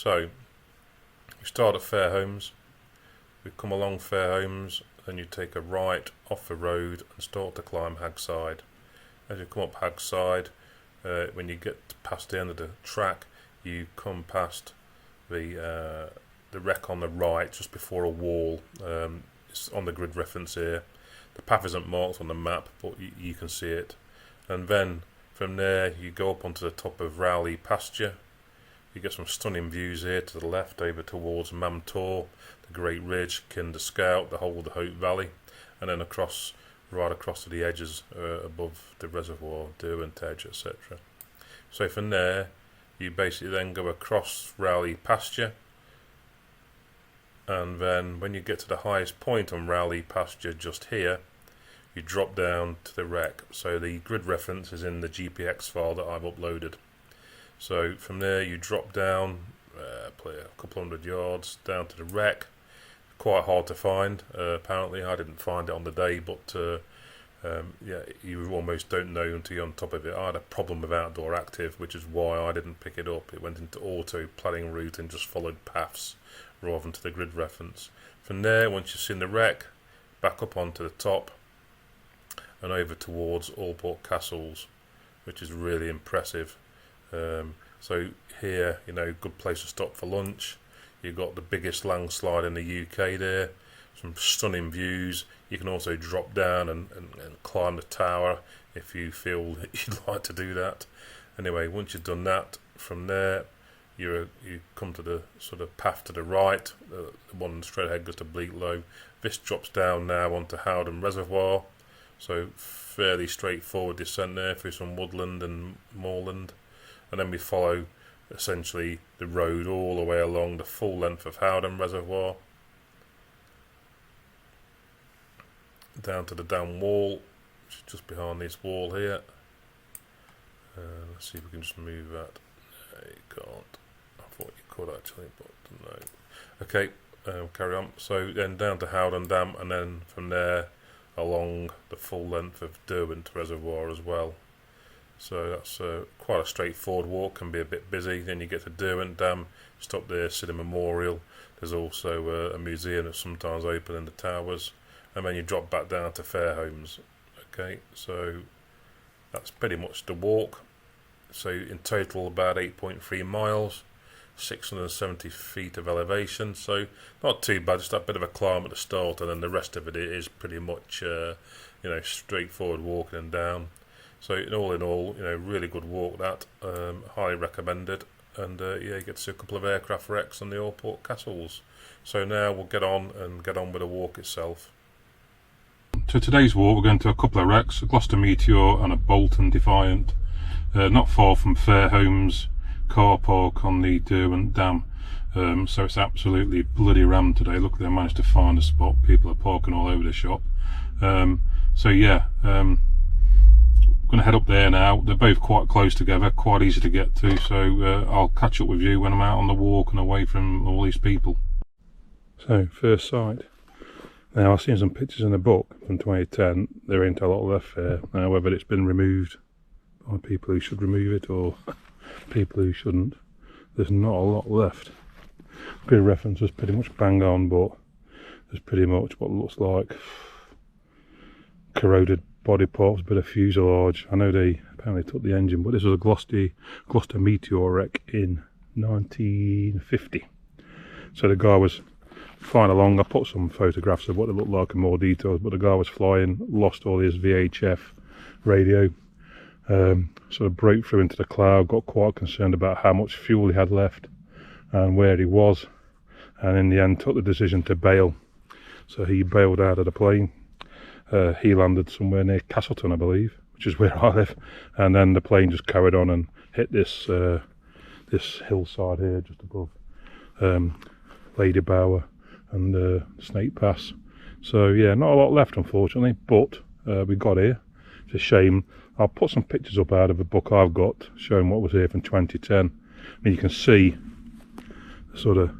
So we start at Fairholmes, we come along Fairholmes, then you take a right off the road and start to climb Haggside. As you come up Haggside, when you get past the end of the track, you come past the wreck on the right just before a wall. It's on the grid reference here. The path isn't marked on the map, but you can see it. And then from there you go up onto the top of Rowley Pasture. You get some stunning views here to the left over towards Meteor, the Great Ridge, Kinder Scout, the whole of the Hope Valley, and then right across to the edges above the reservoir, Derwent Edge, etc. So from there you basically then go across Rowley Pasture, and then when you get to the highest point on Rowley Pasture just here, you drop down to the wreck. So the grid reference is in the GPX file that I've uploaded. So from there you drop down play a couple hundred yards down to the wreck. Quite hard to find, apparently. I didn't find it on the day, but yeah, you almost don't know until you're on top of it. I had a problem with Outdooractive, which is why I didn't pick it up. It went into auto planning route and just followed paths rather than to the grid reference. From there, once you've seen the wreck, back up onto the top and over towards Alport Castles, which is really impressive. So here, you know, good place to stop for lunch. You've got the biggest landslide in the UK there, some stunning views. You can also drop down and climb the tower if you feel that you'd like to do that. Anyway, once you've done that, from there you come to the sort of path to the right, the one straight ahead goes to Bleak Low. This drops down now onto Howden Reservoir, so fairly straightforward descent there through some woodland and moorland. And then we follow essentially the road all the way along the full length of Howden Reservoir down to the dam wall, which is just behind this wall here. Let's see if we can just move that. No, you can't. I thought you could actually, but no. Okay, carry on. So then down to Howden Dam, and then from there along the full length of Derwent Reservoir as well. So that's quite a straightforward walk, can be a bit busy. Then you get to Derwent Dam, stop there, see the memorial. There's also a museum that's sometimes open in the towers. And then you drop back down to Fairholmes. Okay, so that's pretty much the walk. So in total about 8.3 miles, 670 feet of elevation. So not too bad, just that bit of a climb at the start, and then the rest of it is pretty much you know, straightforward walking and down. So in all, you know, really good walk that, highly recommended. And yeah, you get to see a couple of aircraft wrecks and the Alport Castles. So now we'll get on with the walk itself. So today's walk we're going to a couple of wrecks, a Gloster Meteor and a Bolton Defiant, not far from Fairholmes Car Park on the Derwent Dam. So it's absolutely bloody rammed today. Luckily I managed to find a spot. People are parking all over the shop. So yeah, going to head up there now. They're both quite close together, quite easy to get to, so I'll catch up with you when I'm out on the walk and away from all these people. So first sight. Now I've seen some pictures in the book from 2010. There ain't a lot left there. Now whether it's been removed by people who should remove it or people who shouldn't, there's not a lot left. Grid reference was pretty much bang on, but there's pretty much what looks like corroded body parts, bit of fuselage. I know they apparently took the engine, but this was a Gloster Meteor wreck in 1950. So the guy was flying along. I put some photographs of what it looked like in more details, but the guy was flying, lost all his VHF radio, sort of broke through into the cloud, got quite concerned about how much fuel he had left and where he was, and in the end took the decision to bail. So he bailed out of the plane. He landed somewhere near Castleton, I believe, which is where I live, and then the plane just carried on and hit this this hillside here just above Lady Bower and Snake Pass. So yeah, not a lot left unfortunately, but we got here. It's a shame. I'll put some pictures up out of a book I've got showing what was here from 2010. I mean, you can see the sort of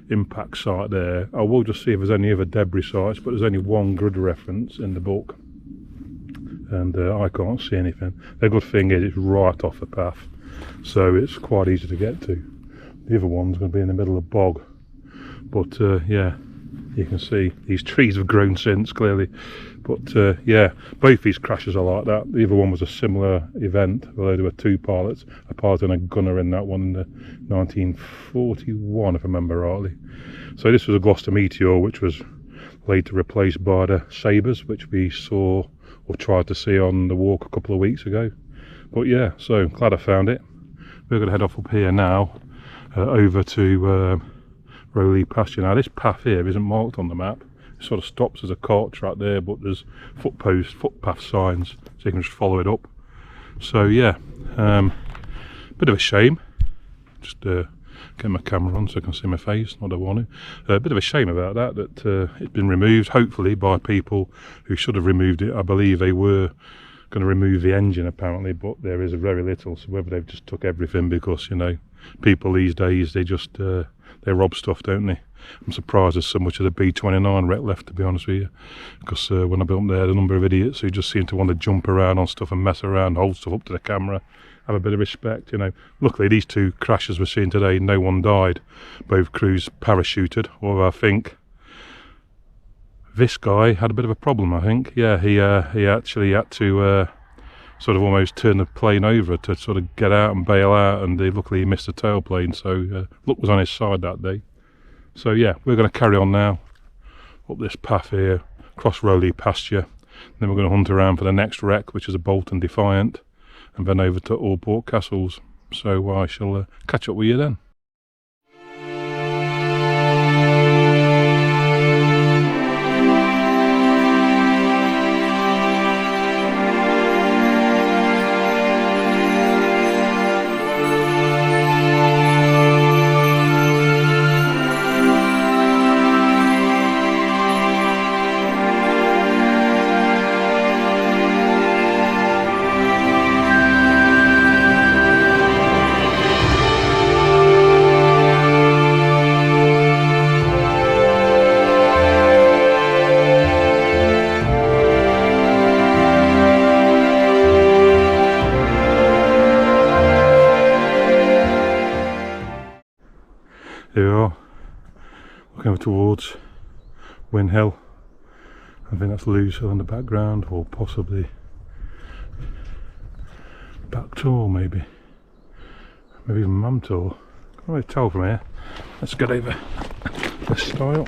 impact site there. I will just see if there's any other debris sites, but there's only one grid reference in the book, and I can't see anything. The good thing is it's right off the path, so it's quite easy to get to. The other one's going to be in the middle of bog. But yeah, you can see these trees have grown since, clearly. But yeah, both these crashes are like that. The other one was a similar event, although there were two pilots, a pilot and a gunner in that one in the 1941, if I remember rightly. So this was a Gloster Meteor, which was later replaced by the Sabres, which we saw or tried to see on the walk a couple of weeks ago. But yeah, so glad I found it. We're going to head off up here now, over to Rowley Pasture. Now this path here isn't marked on the map. It sort of stops as a cart track there, but there's footpath signs, so you can just follow it up. So yeah, bit of a shame. Just get my camera on so I can see my face. I don't want to. A bit of a shame about that it's been removed, hopefully by people who should have removed it. I believe they were going to remove the engine apparently, but there is very little. So whether they've just took everything, because you know, people these days, they just they rob stuff, don't they? I'm surprised there's so much of the B29 wreck left, to be honest with you, because when I built there, the number of idiots who just seem to want to jump around on stuff and mess around, hold stuff up to the camera, have a bit of respect, you know. Luckily these two crashes we're seeing today, no one died. Both crews parachuted, although I think this guy had a bit of a problem, I think. Yeah, he actually had to sort of almost turn the plane over to sort of get out and bail out, and luckily he missed the tailplane, so luck was on his side that day. So yeah, we're going to carry on now up this path here, across Rowley Pasture, then we're going to hunt around for the next wreck, which is a Bolton Defiant, and then over to Alport Castles. So I shall catch up with you then. Here we are, looking over towards Win Hill. I think that's Lewes Hill in the background, or possibly Backtor, maybe even Mumtor. Can't really tell from here. Let's get over this style.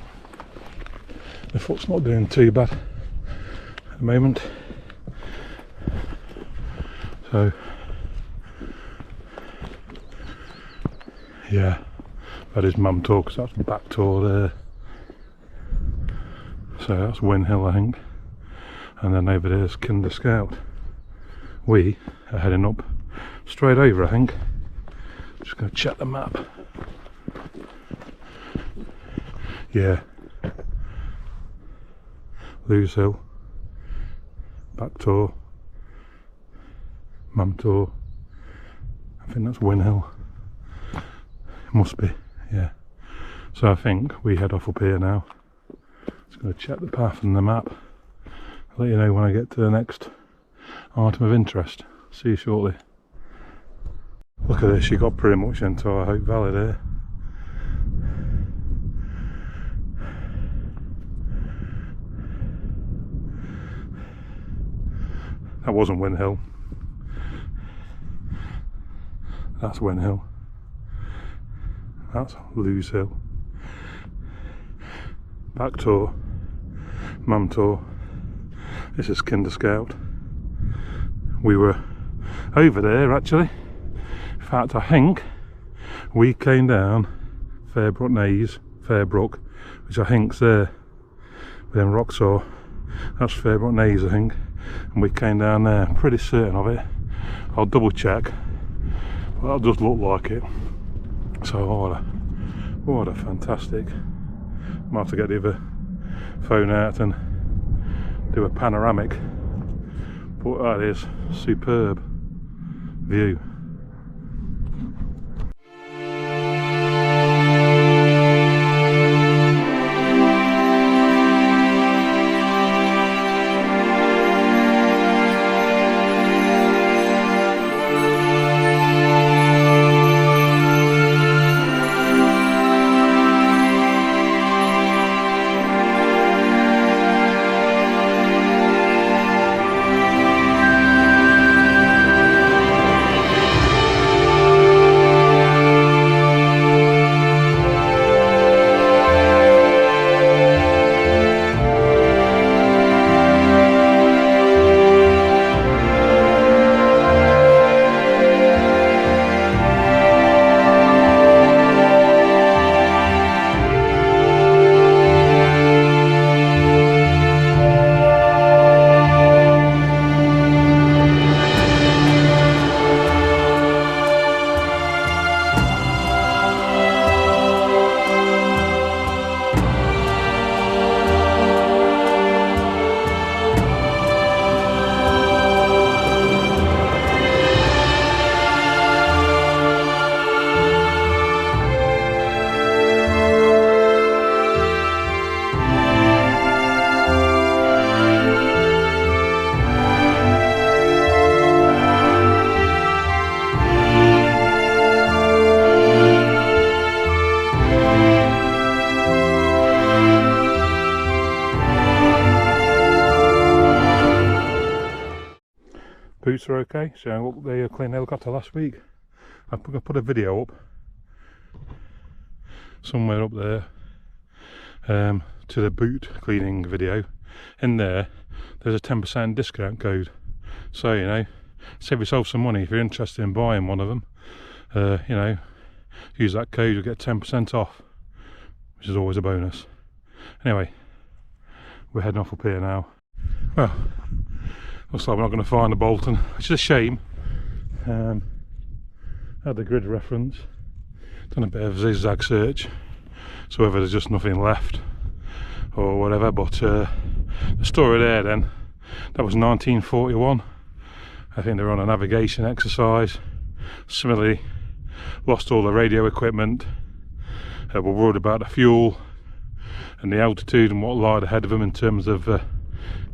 The foot's not doing too bad at the moment, so yeah. That is Mumtor, because that's Backtor there. So that's Win Hill, I think. And then over there's Kinder Scout. We are heading up straight over, I think. Just going to check the map. Yeah. Lewes Hill. Backtor. Mumtor. I think that's Win Hill. It must be. Yeah, so I think we head off up here now. Just going to check the path and the map. I'll let you know when I get to the next item of interest. See you shortly. Look at this, you got pretty much the entire Hope Valley there. That wasn't Win Hill. That's Win Hill. That's Lewes Hill. Backtor, Mumtor. This is Kinder Scout. We were over there actually. In fact, I think we came down Fairbrook, which I think's there. Where them rocks are. That's Fairbrook Naze, I think. And we came down there. Pretty certain of it. I'll double check. But that does look like it. So what a fantastic. Might have to get the other phone out and do a panoramic, but that is superb view. are okay. So up the clean helicopter last week. I put a video up somewhere up there to the boot cleaning video. In there, there's a 10% discount code. So, you know, save yourself some money if you're interested in buying one of them. You know, use that code, you'll get 10% off, which is always a bonus. Anyway, we're heading off up here now. Well, looks like we're not going to find the Bolton, which is a shame. Had the grid reference, done a bit of zigzag search, so whether there's just nothing left or whatever, but the story there then, that was 1941. I think they were on a navigation exercise. Similarly, lost all the radio equipment, were worried about the fuel and the altitude and what lied ahead of them in terms of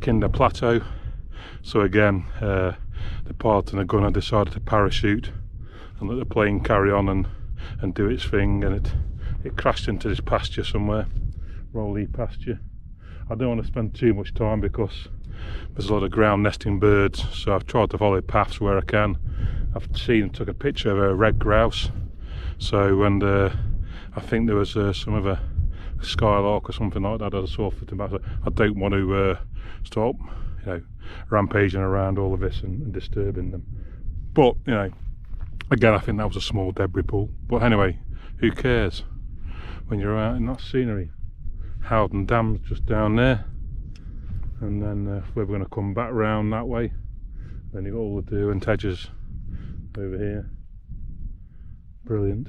Kinder Plateau. So again, the pilot and the gunner decided to parachute and let the plane carry on and do its thing, and it crashed into this pasture somewhere, Rowley Pasture. I don't want to spend too much time because there's a lot of ground nesting birds, so I've tried to follow paths where I can. I've seen and took a picture of a red grouse, so, and I think there was some of a skylark or something like that I saw for tobacco. I don't want to stop, you know, rampaging around all of this and disturbing them. But, you know, again, I think that was a small debris pool. But anyway, who cares when you're out in that scenery? Howden Dam's just down there, and then we're going to come back round that way. Then you've got all the Derwent edges over here. Brilliant.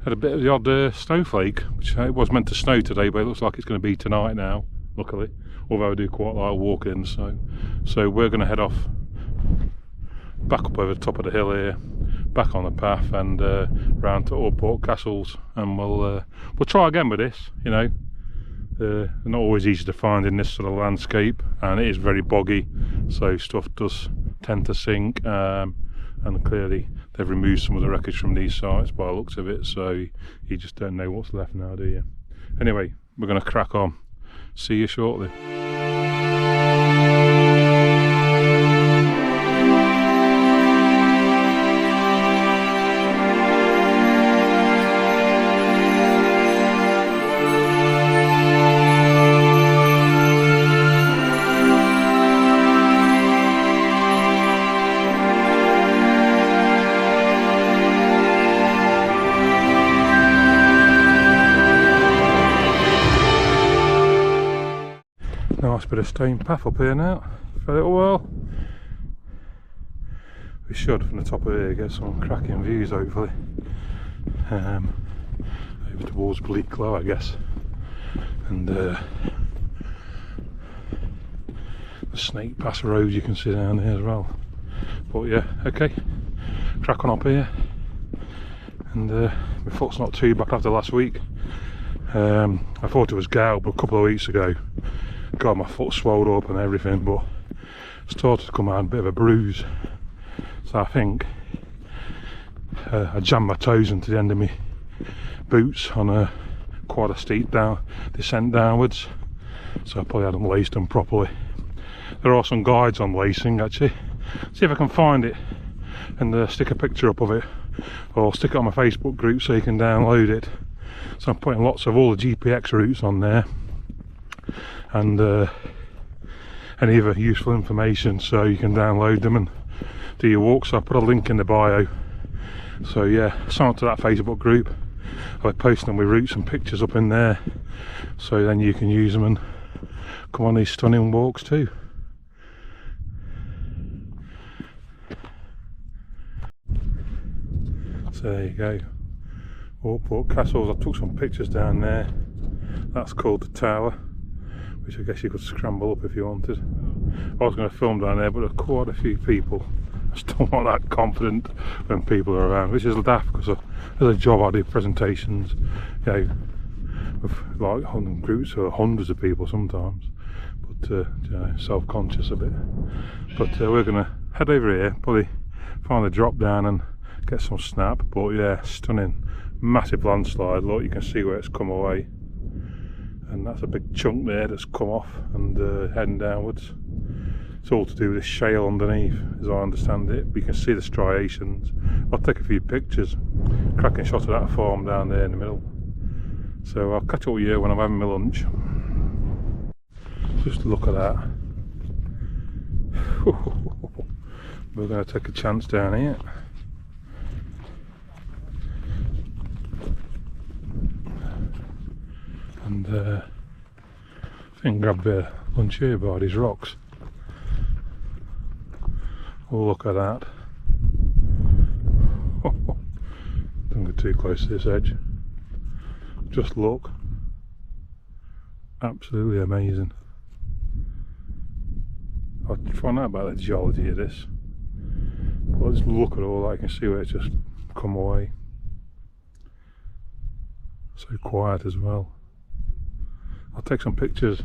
Had a bit of the odd snowflake, which it was meant to snow today, but it looks like it's going to be tonight now, luckily. Although I do quite like walking, so we're going to head off back up over the top of the hill here, back on the path, and round to Alport Castles, and we'll try again with this. You know, they're not always easy to find in this sort of landscape, and it is very boggy, so stuff does tend to sink. And clearly they've removed some of the wreckage from these sites by the looks of it, so you just don't know what's left now, do you? Anyway, we're going to crack on. See you shortly. Nice bit of stone path up here now for a little while. We should, from the top of here, get some cracking views hopefully. Over towards Bleak Low, I guess, and the Snake Pass Road you can see down there as well. But yeah, okay, crack on up here. And my foot's not too bad after last week. I thought it was gout, but a couple of weeks ago got my foot swelled up and everything, but started to come out a bit of a bruise. So I think I jammed my toes into the end of my boots on quite a steep descent downwards, so I probably hadn't laced them properly. There are some guides on lacing actually. See if I can find it and stick a picture up of it, or stick it on my Facebook group so you can download it. So I'm putting lots of all the GPX routes on there, and any other useful information, so you can download them and do your walk. So I put a link in the bio, so yeah, sign up to that Facebook group. I'll be posting my routes and pictures up in there, so then you can use them and come on these stunning walks too. So there you go, Alport Castles. I took some pictures down there. That's called the tower, which I guess you could scramble up if you wanted. I was going to film down there, but there's quite a few people. I still not that confident when people are around, which is daft because as a job I do presentations, you know, with like groups or hundreds of people sometimes, but you know, self-conscious a bit. But we're going to head over here, probably find a drop down and get some snap. But yeah, stunning, massive landslide. Look, you can see where it's come away, and that's a big chunk there that's come off and heading downwards. It's all to do with the shale underneath, as I understand it. But you can see the striations. I'll take a few pictures. Cracking shot of that farm down there in the middle. So I'll catch up with you when I'm having my lunch. Just look at that. We're going to take a chance down here. And I think grab a bit of lunch here by these rocks. Oh, look at that. Don't get too close to this edge. Just look. Absolutely amazing. I'll find out about the geology of this. Well, just look at all that. You can see where it's just come away. So quiet as well. I'll take some pictures.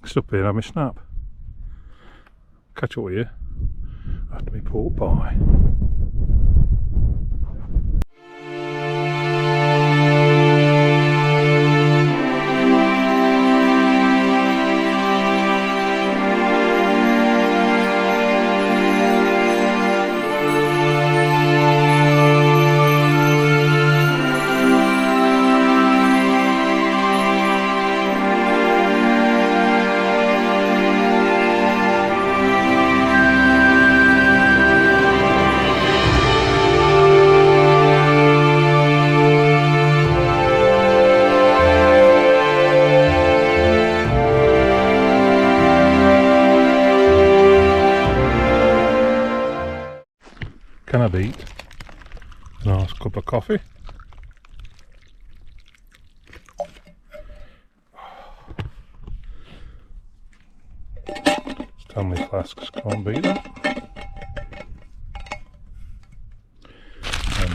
Stop here and have my snap. Catch up with you after we port by. Can I beat a nice cup of coffee? Stanley flasks can't beat that. And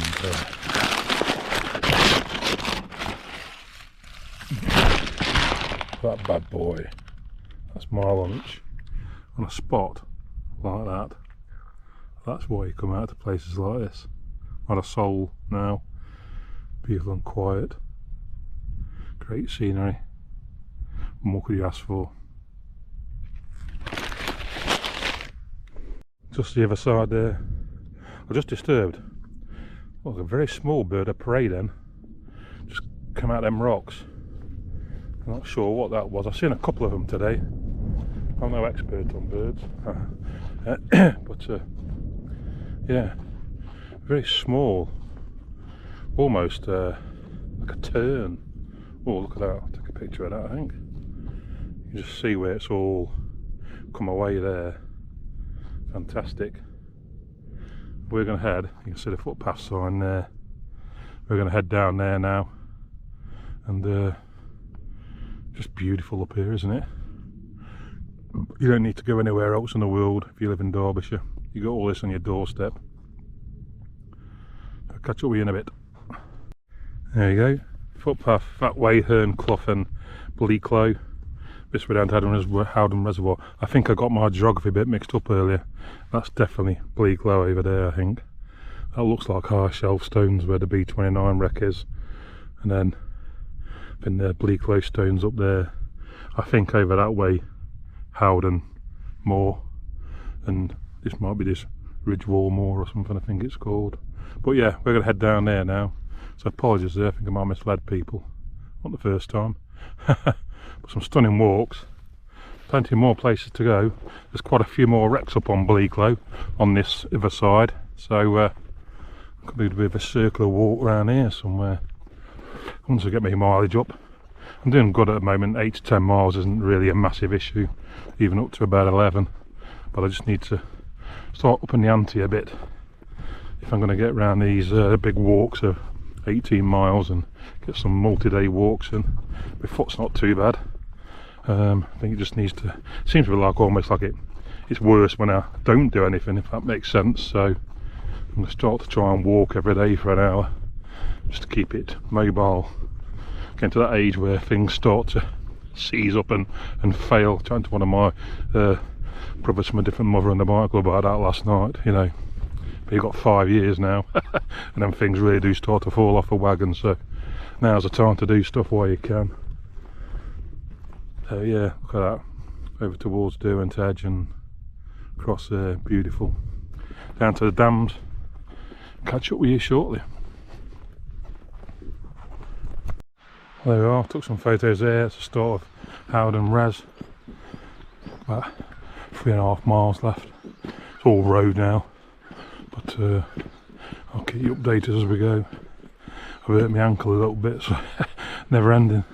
that bad boy. That's my lunch on a spot like that. That's why you come out to places like this. Not a soul now. Beautiful and quiet. Great scenery. What more could you ask for? Just the other side there. I just disturbed. Look, a very small bird of prey then. Just come out them rocks. I'm not sure what that was. I've seen a couple of them today. I'm no expert on birds. But yeah, very small, almost like a tern. Oh, look at that. I'll take a picture of that, I think. You can just see where it's all come away there. Fantastic. We're going to head, you can see the footpath sign there. We're going to head down there now. And just beautiful up here, isn't it? You don't need to go anywhere else in the world if you live in Derbyshire. You got all this on your doorstep. I'll catch up with you in a bit. There you go. Footpath that way, Herne, Clough and Bleaklow. This way down to Howden Reservoir. I think I got my geography bit mixed up earlier. That's definitely Bleaklow over there, I think. That looks like high shelf stones where the B29 wreck is. And then the Bleaklow stones up there. I think over that way, Howden Moor, and this might be this Ridgewall Moor or something I think it's called. But yeah, we're going to head down there now. So apologies there, I think I might have misled people. Not the first time. But some stunning walks. Plenty more places to go. There's quite a few more wrecks up on Bleaklow on this other side. So could be a bit of a circular walk around here somewhere. Once I get my mileage up. I'm doing good at the moment. 8 to 10 miles isn't really a massive issue, even up to about 11. But I just need to start upping the ante a bit if I'm going to get around these big walks of 18 miles and get some multi-day walks in. My foot's not too bad. I think it just needs to, seems to be like almost like it's worse when I don't do anything, if that makes sense. So I'm going to start to try and walk every day for an hour just to keep it mobile. Getting to that age where things start to seize up and fail. Chatting to one of my brothers from a different mother on the bike club about that last night, you know. But you've got 5 years now and then things really do start to fall off a wagon, so now's the time to do stuff while you can. So yeah, look at that, over towards Derwent Edge, and across there, beautiful. Down to the dams. Catch up with you shortly. There we are, took some photos there. It's the start of Howden Res. About 3.5 miles left. It's all road now, but I'll keep you updated as we go. I've hurt my ankle a little bit, so never ending.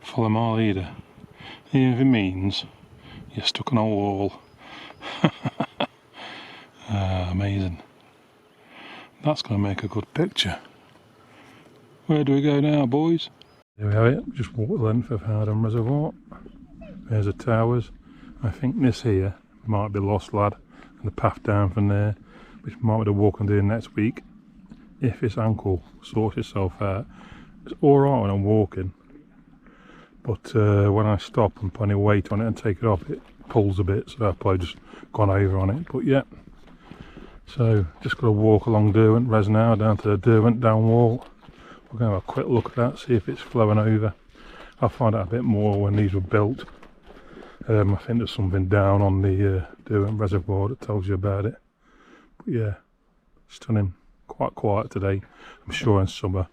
Follow my leader. Even if it means you're stuck on a wall. Amazing. That's going to make a good picture. Where do we go now, boys? There we have it, just walk the length of Howden Reservoir. There's the towers. I think this here might be Lost Lad, and the path down from there, which might be the walk I'm doing next week. If this ankle sorts itself out. It's alright when I'm walking, but when I stop and put any weight on it and take it off, it pulls a bit, so I've probably just gone over on it. But yeah, so just got to walk along Derwent Res now, down to the Derwent down wall. We're going to have a quick look at that, see if it's flowing over. I'll find out a bit more when these were built. I think there's something down on the Derwent Reservoir that tells you about it. But yeah, stunning. Quite quiet today. I'm sure in summer.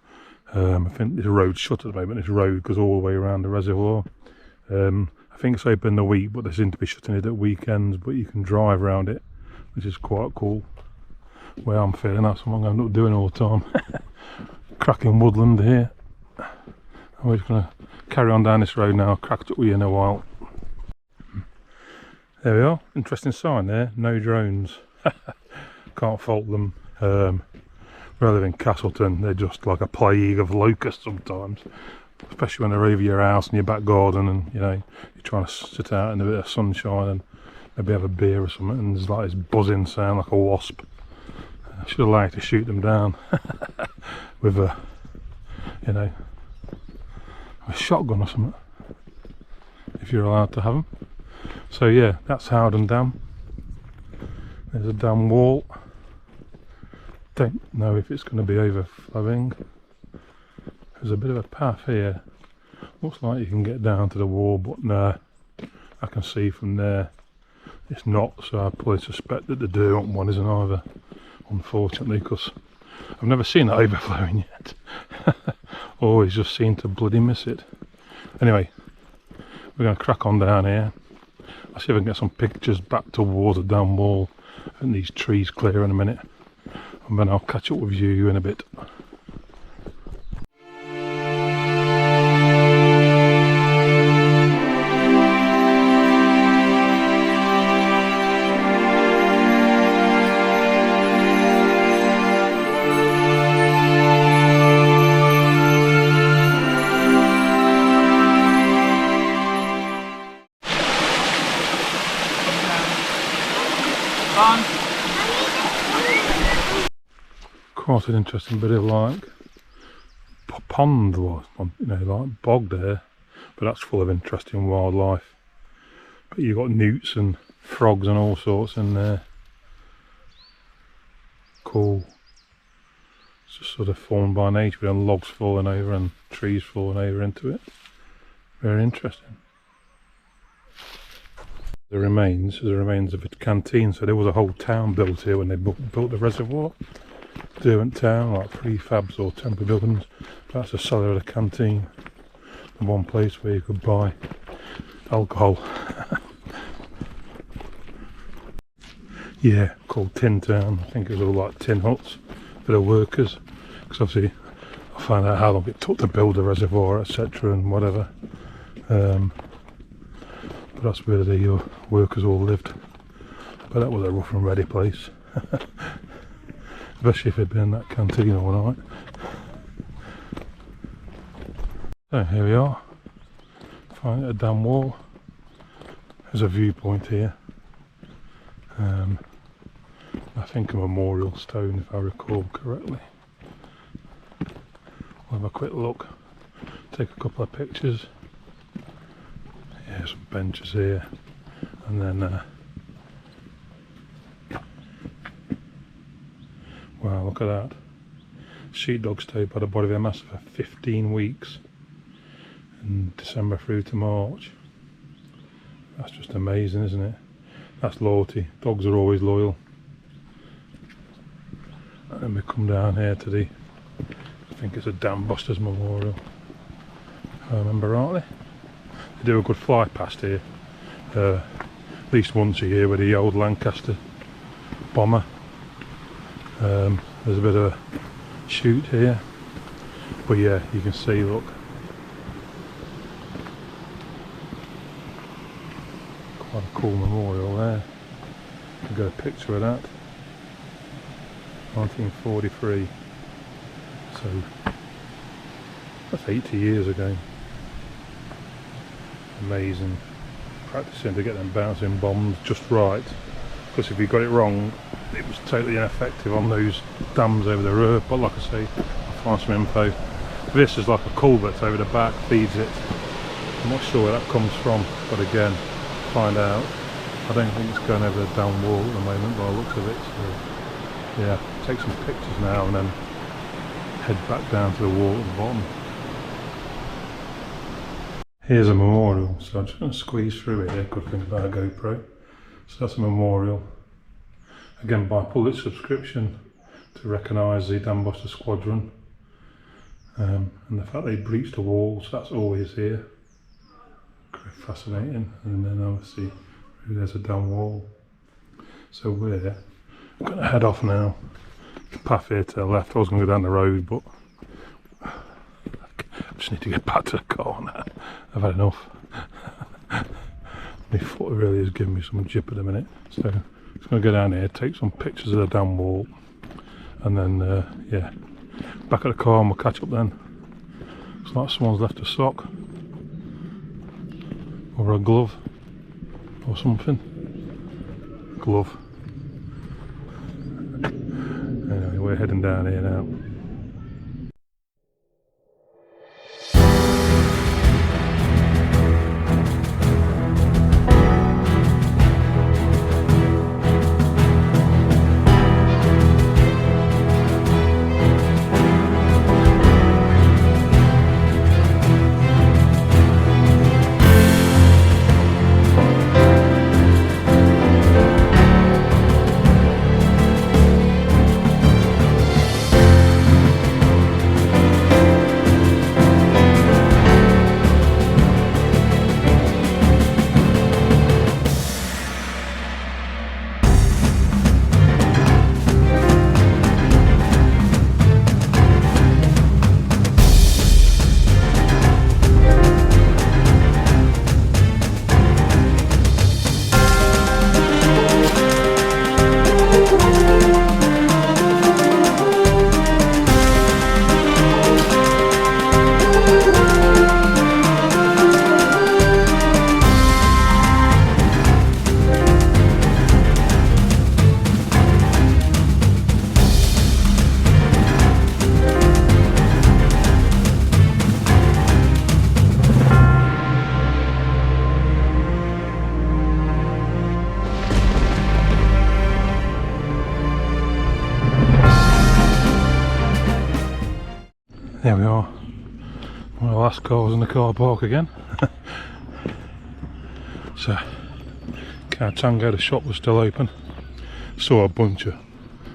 I think this road's shut at the moment. This road goes all the way around the reservoir. I think it's open the week, but they seem to be shutting it at weekends. But you can drive around it, which is quite cool. Where I'm feeling, that's what I'm not doing all the time. Cracking woodland here. I'm just going to carry on down this road now. I'll crack it up with you in a while. There we are. Interesting sign there. No drones. Can't fault them. Rather than Castleton, they're just like a plague of locusts sometimes. Especially when they're over your house and your back garden, and you know you're trying to sit out in a bit of sunshine and maybe have a beer or something, and there's like this buzzing sound like a wasp. I should have liked to shoot them down with a, you know, a shotgun or something, if you're allowed to have them. So yeah, that's Howden Dam. There's a dam wall. Don't know if it's going to be overflowing. There's a bit of a path here. Looks like you can get down to the wall, but no, I can see from there it's not, so I probably suspect that the Derwent one isn't either, unfortunately, because I've never seen it overflowing yet. Always just seem to bloody miss it. Anyway, we're going to crack on down here. I'll see if I can get some pictures back towards the dam wall and these trees clear in a minute, and then I'll catch up with you in a bit. Quite an interesting bit of like pond, or you know, like bog there, but that's full of interesting wildlife. But you've got newts and frogs and all sorts in there. Cool. It's just sort of formed by nature, and logs falling over and trees falling over into it. Very interesting. The remains of a canteen, so there was a whole town built here when they built the reservoir. Derwent town, like prefabs or temporary buildings. That's the cellar of the canteen, and one place where you could buy alcohol. Yeah, called Tin Town. I think it was all like tin huts for the workers, because obviously I found out how long it took to build the reservoir, etc. and whatever. But that's where the workers all lived. But that was a rough and ready place. Especially if they'd been in that canteen all night. So here we are. Find a dam wall. There's a viewpoint here. I think a memorial stone, if I recall correctly. We'll have a quick look. Take a couple of pictures. Yeah, some benches here. And then wow, look at that. Sheepdog stayed by the body of their master for 15 weeks. and December through to March. That's just amazing, isn't it? That's loyalty. Dogs are always loyal. And then we come down here to the, I think it's a Dambusters memorial, if I remember rightly. They do a good fly past here, at least once a year, with the old Lancaster bomber. There's a bit of a shoot here, but yeah, you can see, look, quite a cool memorial there. I've got a picture of that. 1943, so that's 80 years ago. Amazing. Practicing to get them bouncing bombs just right, because if you got it wrong, it was totally ineffective on those dams over the river. But like I say, I'll find some info. This is like a culvert over the back, feeds it. I'm not sure where that comes from, but again, find out. I don't think it's going over the down wall at the moment by the looks of it, so yeah, take some pictures now and then head back down to the wall at the bottom. Here's a memorial, so I'm just going to squeeze through it here. Good thing about a GoPro. So that's a memorial. Again, by public subscription to recognise the Dambuster Squadron. And the fact they breached the walls, that's always here. Quite fascinating. And then obviously there's a down wall. So we're going to head off now. The path here to the left. I was going to go down the road, but I just need to get back to the car now. I've had enough. My foot really is giving me some jip at the minute. So I'm just going to go down here, take some pictures of the down wall, and then yeah, back at the car and we'll catch up then. Looks like someone's left a sock or a glove or something. Glove. Anyway, we're heading down here now. There we are. One of the last cars in the car park again. So, Tango, the shop was still open. Saw a bunch of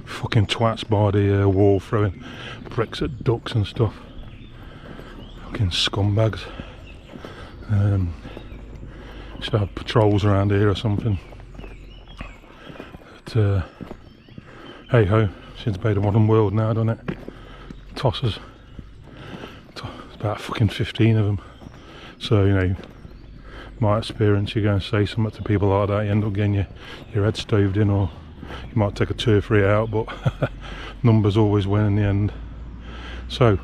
fucking twats by the wall throwing bricks at ducks and stuff. Fucking scumbags. Should have patrols around here or something. But hey ho, seems to be the modern world now, doesn't it? Tossers. About fucking 15 of them. So, you know, my experience, you go and say something to people like that, you end up getting your head stoved in, or you might take a 2 or 3 out, but numbers always win in the end. So,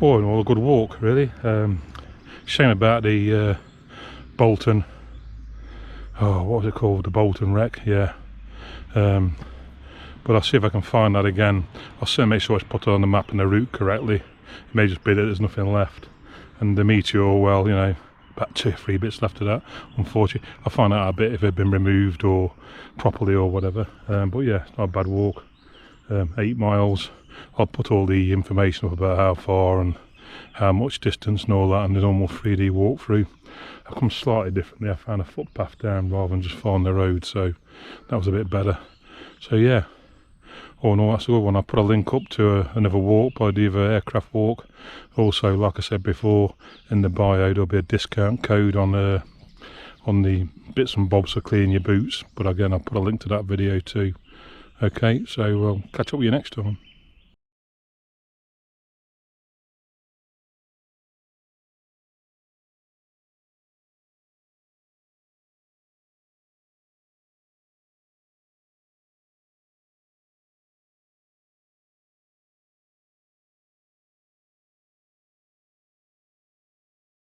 all in all, a good walk, really. Shame about the Bolton, oh, what was it called? The Bolton wreck, yeah. But I'll see if I can find that again. I'll certainly make sure it's put on the map and the route correctly. It may just be that there's nothing left. And the Meteor, well, you know, about 2 or 3 bits left of that, unfortunately. I'll find out a bit if it had been removed or properly or whatever. But yeah, it's not a bad walk. 8 miles. I'll put all the information up about how far and how much distance and all that, and the normal 3D walkthrough. I've come slightly differently. I found a footpath down rather than just following the road, so that was a bit better. So yeah, all in all, that's a good one. I'll put a link up to another walk by the other aircraft walk. Also, like I said before, in the bio there'll be a discount code on the bits and bobs for cleaning your boots, but again I'll put a link to that video too. Okay, so we'll catch up with you next time.